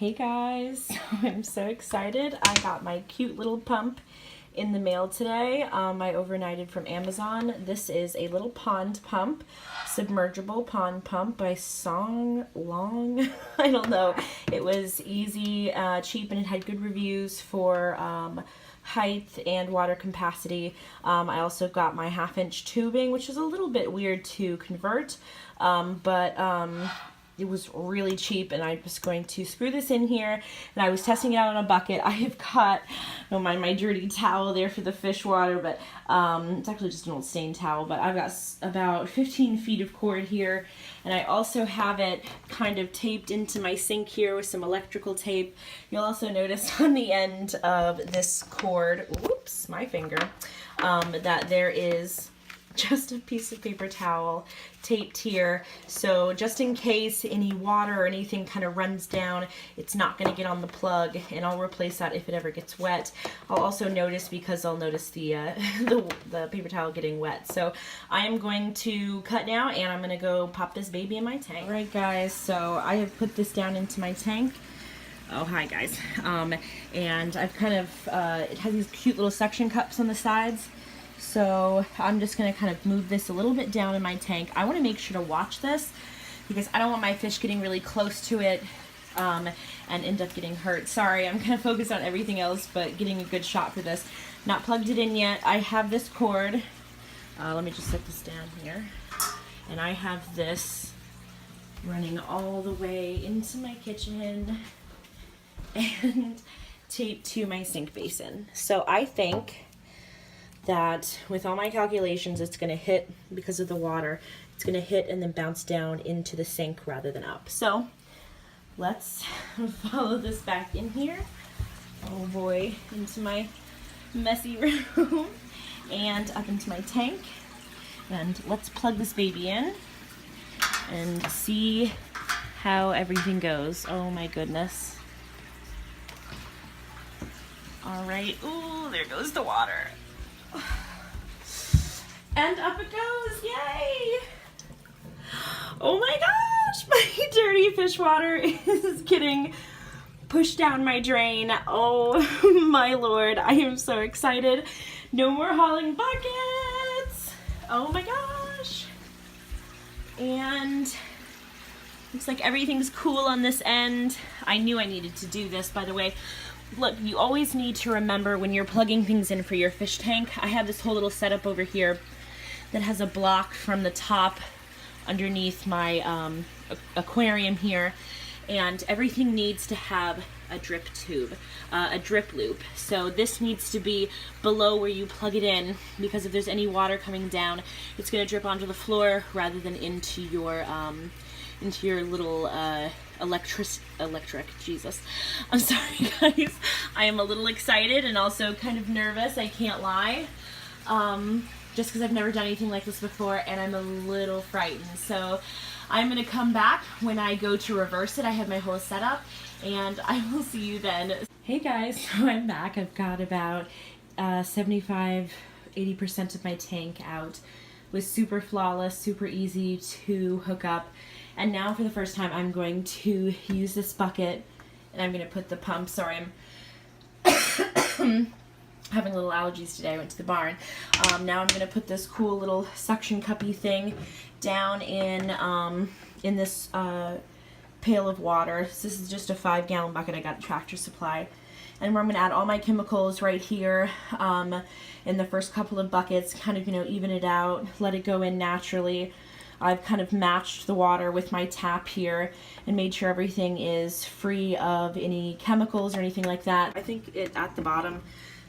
Hey guys, I'm so excited. I got my cute little pump in the mail today. I overnighted from Amazon. This is a little pond pump, submergible pond pump by Song Long. I don't know. It was easy, cheap, and it had good reviews for height and water capacity. I also got my 1/2-inch tubing, which is a little bit weird to convert, but it was really cheap, and I'm just going to screw this in here, and I was testing it out on a bucket. I have got, don't mind my dirty towel there for the fish water, but it's actually just an old stained towel, but I've got about 15 feet of cord here, and I also have it kind of taped into my sink here with some electrical tape. You'll also notice on the end of this cord, whoops, my finger, that there is just a piece of paper towel taped here, so just in case any water or anything kind of runs down, it's not going to get on the plug, and I'll replace that if it ever gets wet. I'll also notice, because I'll notice the paper towel getting wet. So I am going to cut now, and I'm going to go pop this baby in my tank. Alright guys, so I have put this down into my tank. Oh, hi guys. And I've kind of, it has these cute little suction cups on the sides. So I'm just going to kind of move this a little bit down in my tank. I want to make sure to watch this because I don't want my fish getting really close to it and end up getting hurt. Sorry, I'm kind of focused on everything else, but getting a good shot for this. Not plugged it in yet. I have this cord. Let me just set this down here. And I have this running all the way into my kitchen and taped to my sink basin. So I think that with all my calculations, it's going to hit, because of the water, it's going to hit and then bounce down into the sink rather than up. So let's follow this back in here. Oh boy, into my messy room and up into my tank. And let's plug this baby in and see how everything goes. Oh my goodness. All right. Ooh, there goes the water. And up it goes, yay! Oh my gosh, my dirty fish water is getting pushed down my drain. Oh my lord, I am so excited. No more hauling buckets. Oh my gosh. And looks like everything's cool on this end. I knew I needed to do this, by the way. Look, you always need to remember when you're plugging things in for your fish tank. I have this whole little setup over here that has a block from the top underneath my aquarium here, and everything needs to have a drip tube, a drip loop. So this needs to be below where you plug it in, because if there's any water coming down, it's going to drip onto the floor rather than into your little electric, Jesus. I'm sorry guys. I am a little excited and also kind of nervous, I can't lie. Just because I've never done anything like this before, and I'm a little frightened. So I'm going to come back when I go to reverse it. I have my whole setup, and I will see you then. Hey guys, so I'm back. I've got about 75–80% of my tank out. It was super flawless, super easy to hook up. And now for the first time, I'm going to use this bucket, and I'm going to put the pump, sorry, I'm having little allergies today. I went to the barn. Now I'm going to put this cool little suction cuppy thing down in this pail of water. So this is just a 5-gallon bucket I got at Tractor Supply. And where I'm going to add all my chemicals right here in the first couple of buckets, kind of, even it out, let it go in naturally. I've kind of matched the water with my tap here and made sure everything is free of any chemicals or anything like that. I think it at the bottom,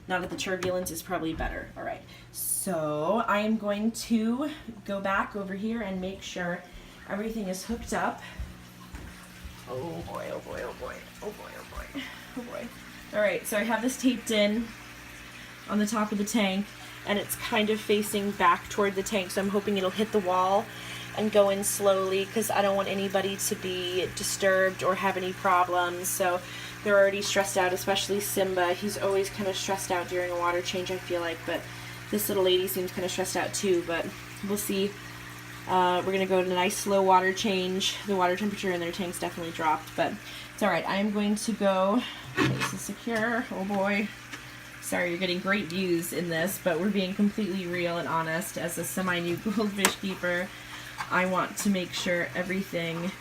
not at the turbulence, is probably better. All right, so I am going to go back over here and make sure everything is hooked up. Oh boy, oh boy, oh boy, oh boy, oh boy, oh boy. All right, so I have this taped in on the top of the tank, and it's kind of facing back toward the tank, so I'm hoping it'll hit the wall and go in slowly, because I don't want anybody to be disturbed or have any problems. So they're already stressed out, especially Simba. He's always kind of stressed out during a water change, I feel like, but this little lady seems kind of stressed out too, but we'll see. We're going to go to a nice slow water change. The water temperature in their tank's definitely dropped, but It's alright, I'm going to go, okay, this is secure, oh boy. Sorry, you're getting great views in this, but we're being completely real and honest. As a semi-new goldfish keeper, I want to make sure everything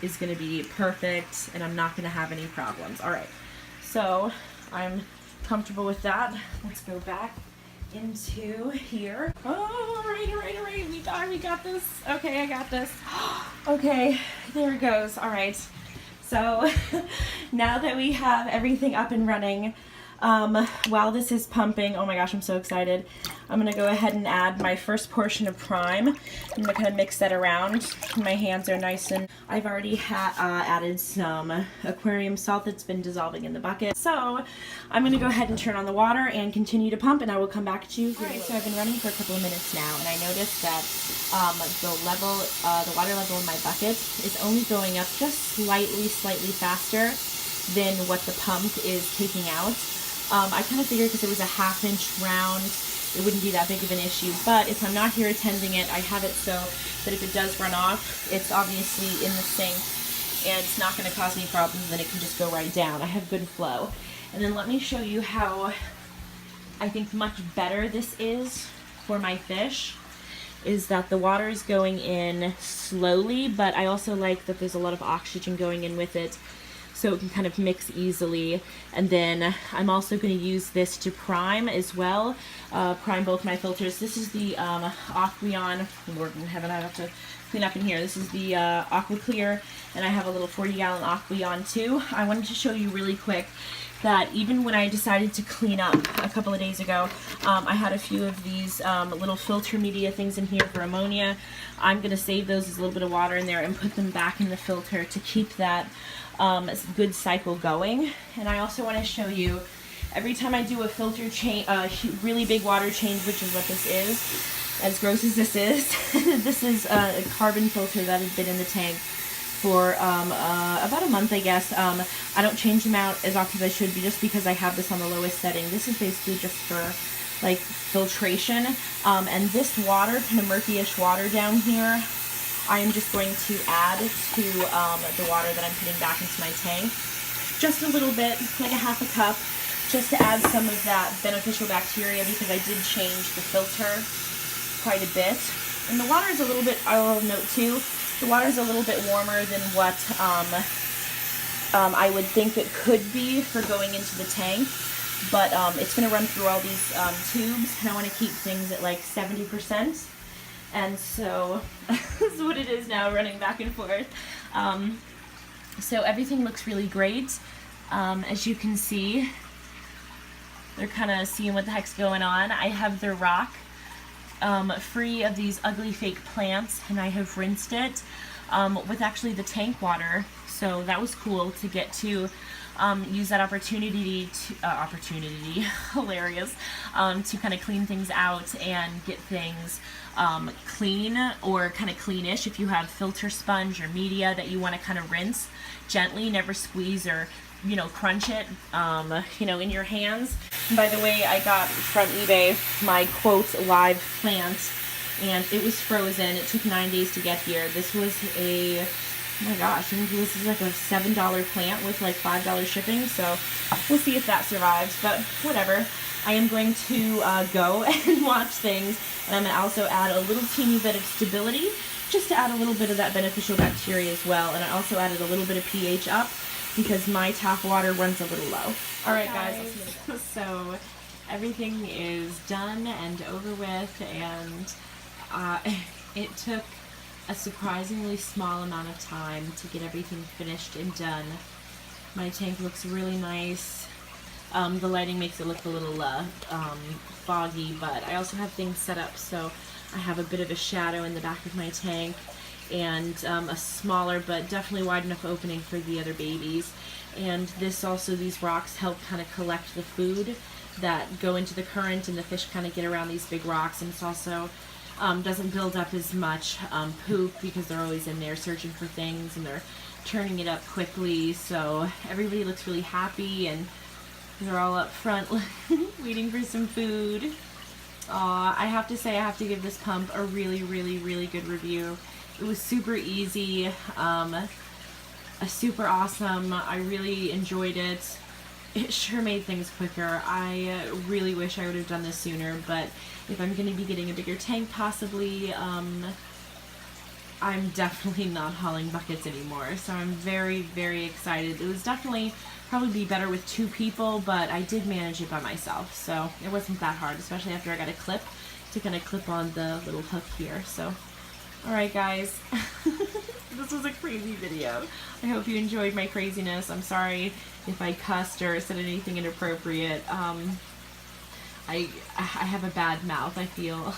is going to be perfect and I'm not going to have any problems. Alright, so I'm comfortable with that. Let's go back into here. Oh, alright, we got this. Okay, I got this. Okay, there it goes. Alright, so now that we have everything up and running, while this is pumping, oh my gosh, I'm so excited. I'm going to go ahead and add my first portion of prime. I'm going to kind of mix that around. My hands are nice and I've already added some aquarium salt that's been dissolving in the bucket. So I'm going to go ahead and turn on the water and continue to pump, and I will come back to you. Alright, so I've been running for a couple of minutes now, and I noticed that the water level in my bucket is only going up just slightly faster than what the pump is taking out. I kind of figured because it was a ½ inch round, it wouldn't be that big of an issue, but if I'm not here attending it, I have it so that if it does run off, it's obviously in the sink and it's not going to cause any problems, then it can just go right down. I have good flow. And then let me show you how I think much better this is for my fish, is that the water is going in slowly, but I also like that there's a lot of oxygen going in with it, so it can kind of mix easily. And then I'm also going to use this to prime as well, prime both my filters. This is the Aqueon, Lord in heaven, I have to clean up in here. This is the Aqua Clear, and I have a little 40-gallon Aqueon too. I wanted to show you really quick that even when I decided to clean up a couple of days ago, I had a few of these little filter media things in here for ammonia. I'm going to save those as a little bit of water in there and put them back in the filter to keep that good cycle going. And I also want to show you, every time I do a filter change, really big water change, which is what this is, as gross as this is, this is a carbon filter that has been in the tank for about a month, I guess. I don't change them out as often as I should, just because I have this on the lowest setting. This is basically just for like filtration. And this water, kind of murky-ish water down here, I am just going to add to the water that I'm putting back into my tank. Just a little bit, like a ½ cup, just to add some of that beneficial bacteria, because I did change the filter quite a bit. And the water is a little bit, I'll note too, the water is a little bit warmer than what I would think it could be for going into the tank. But it's going to run through all these tubes, and I want to keep things at like 70%. And so this is what it is now, running back and forth. So everything looks really great. As you can see, they're kind of seeing what the heck's going on. I have the rock free of these ugly fake plants, and I have rinsed it with actually the tank water. So that was cool to get to use that opportunity to, hilarious, to kind of clean things out and get things clean, or kind of cleanish. If you have filter sponge or media that you want to kind of rinse gently, never squeeze or, you know, crunch it, you know, in your hands. And by the way, I got from eBay my quote live plant, and it was frozen. It took 9 days to get here. This was a, oh my gosh, I think this is like a $7 plant with like $5 shipping, so we'll see if that survives, but whatever. I am going to go and watch things, and I'm going to also add a little teeny bit of stability, just to add a little bit of that beneficial bacteria as well. And I also added a little bit of pH up, because my tap water runs a little low. Alright guys, I'll see you in a bit. So everything is done and over with, and it took a surprisingly small amount of time to get everything finished and done. My tank looks really nice. The lighting makes it look a little foggy, but I also have things set up so I have a bit of a shadow in the back of my tank, and a smaller but definitely wide enough opening for the other babies. And this also, these rocks help kind of collect the food that go into the current, and the fish kind of get around these big rocks, and it's also doesn't build up as much poop, because they're always in there searching for things and they're turning it up quickly. So everybody looks really happy, and they're all up front waiting for some food. I have to say, I have to give this pump a really, really, really good review. It was super easy. super awesome. I really enjoyed it. It sure made things quicker. I really wish I would have done this sooner, but if I'm going to be getting a bigger tank possibly, I'm definitely not hauling buckets anymore. So I'm very, very excited. It was definitely probably be better with 2 people, but I did manage it by myself, so it wasn't that hard, especially after I got a clip to kind of clip on the little hook here. So, alright guys, this was a crazy video. I hope you enjoyed my craziness. I'm sorry if I cussed or said anything inappropriate. I have a bad mouth, I feel.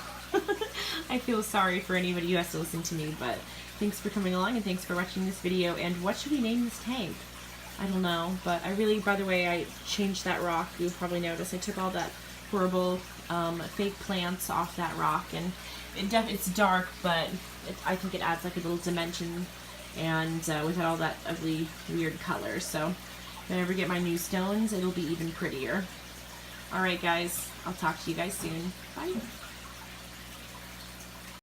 I feel sorry for anybody who has to listen to me, but thanks for coming along and thanks for watching this video. And what should we name this tank? I don't know, but I really, by the way, I changed that rock. You'll probably notice I took all that horrible fake plants off that rock, and it's dark, but I think it adds like a little dimension, and without all that ugly, weird color. So if I ever get my new stones, it'll be even prettier. Alright guys, I'll talk to you guys soon. Bye!